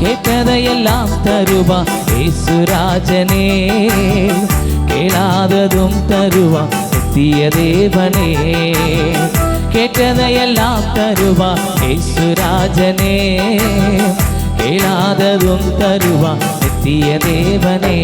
கேட்டதையெல்லாம் தருவா இயேசுராஜனே. கேளாததும் தருவா நித்திய தேவனே. கேட்டதையெல்லாம் தருவா இயேசுராஜனே. கேளாததும் தருவா நித்திய தேவனே.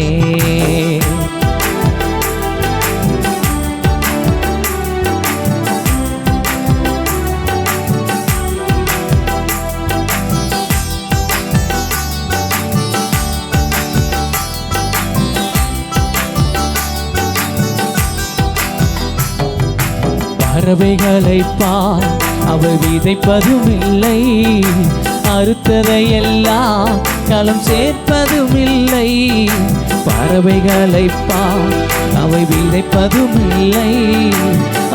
பறவைகளை பார், அவர் விதைப்பதும் இல்லை, அறுத்ததையெல்லாம் களம் சேர்ப்பதும் இல்லை. பறவைகளை பார், அவை விதைப்பதும் இல்லை,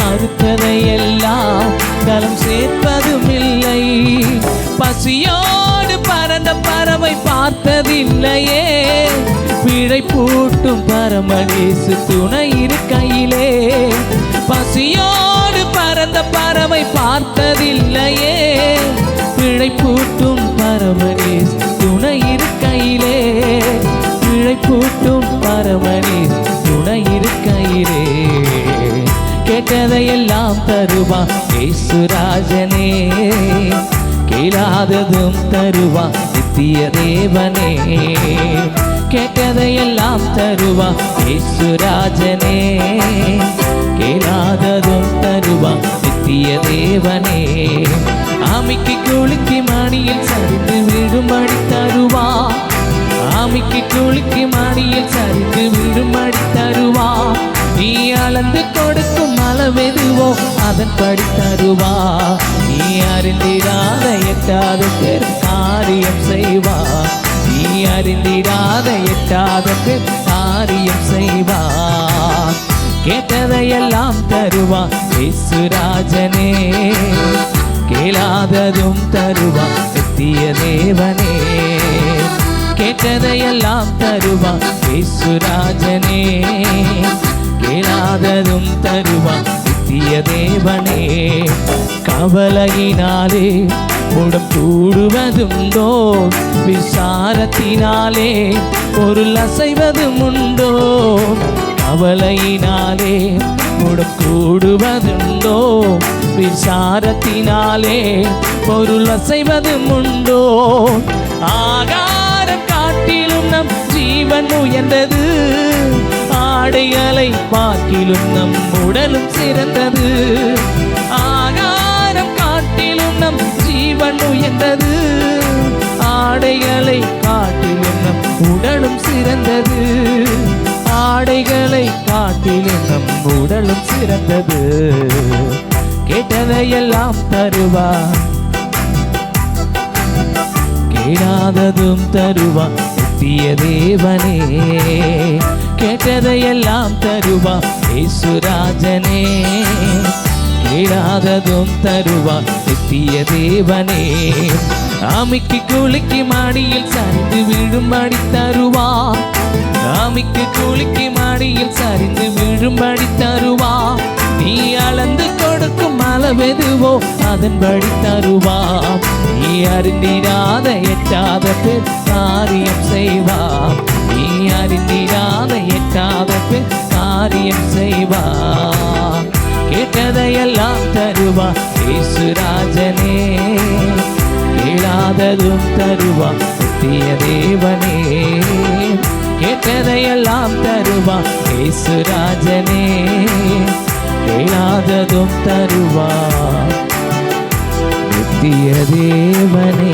அறுத்ததையெல்லாம் களம் சேர்ப்பதும் இல்லை. பசியோடு பறந்த பறவை பார்த்ததில்லையே, பிழை பூட்டும் பரமநேசு துணை இருக்கையிலே. பசியோடு பறந்த பறவை பார்த்ததில்லையே, பிழை பூட்டும் பரமநேசு துணை இருக்கையிலே. பிழை பூட்டும் பரமநேசு துணை இருக்கையிலே. கேட்டதையெல்லாம் தருவா இயேசுராஜனே. கேளாததும் தருவா நித்திய தேவனே. கேட்டதையெல்லாம் தருவா இயேசுராஜனே. கேளாததும் தருவா நித்திய தேவனே. ஆமிக்கு குலுக்கி மணியில் சரிந்து விழும்படி தருவா. ஆமிக்கு குலுக்கி மணியில் சரிந்து விழும்படி தருவா. நீ அளந்து கொடுக்கும் அளவெதுவோ அதன்படி தருவா. நீ அறிந்திடாத எட்டாத பெரும் காரியம் செய்வா. நீ அறிந்திடாத எட்டாத பெரும் காரியம் செய்வா. கேட்டதையெல்லாம் தருவா இயேசுராஜனே. கேளாததும் தருவா நித்திய தேவனே. கேட்டதையெல்லாம் தருவா இயேசுராஜனே. கேளாததும் தருவா நித்திய தேவனே. கவலையினாலே உடம் கூடுவதுண்டோ, விசாரத்தினாலே பொருள் அசைவதும் உண்டோ. கவலையினாலே உடம் கூடுவதுண்டோ, விசாரத்தினாலே பொருள் அசைவதும் உண்டோ. ஆகாரம் காட்டிலும் நம் ஜீவன் உயர்ந்தது, ஆடைகளை பார்க்கிலும் நம் உடலும் சிறந்தது. ஆகாரம் காட்டிலும் நம் ஜீவன் உயர்ந்தது, ஆடைகளை காட்டிலும் நம் உடலும் சிறந்தது. ஆடைகளை காட்டிலும் நம் உடலும் சிறந்தது. கேட்டதையெல்லாம் தருவா, கேளாததும் தருவா நித்திய தேவனே. கேட்டதையெல்லாம் தருவா இயேசுராஜனே. கேளாததும் தருவா நித்திய தேவனே. ஆமிக்கு குலுக்கி மாடியில் சரிந்து விழும்படி தருவா. ஆமிக்கு குலுக்கி மாடியில் சரிந்து விழும்படி தருவா. நீ அளந்து கொடுக்கும் அளவெதுவோ அதன்படி தருவா. நீ அறிந்திடாத எட்டாத பெரும் காரியம் செய்வா. நீ அறிந்திடாத எட்டாத பெரும் காரியம் செய்வா. கேட்டதையெல்லாம் தருவா இயேசுராஜனே. கேளாததும் தருவா நித்திய தேவனே. கேட்டதையெல்லாம் தருவா இயேசுராஜனே. கேளாததும் தருவா நித்திய தேவனே.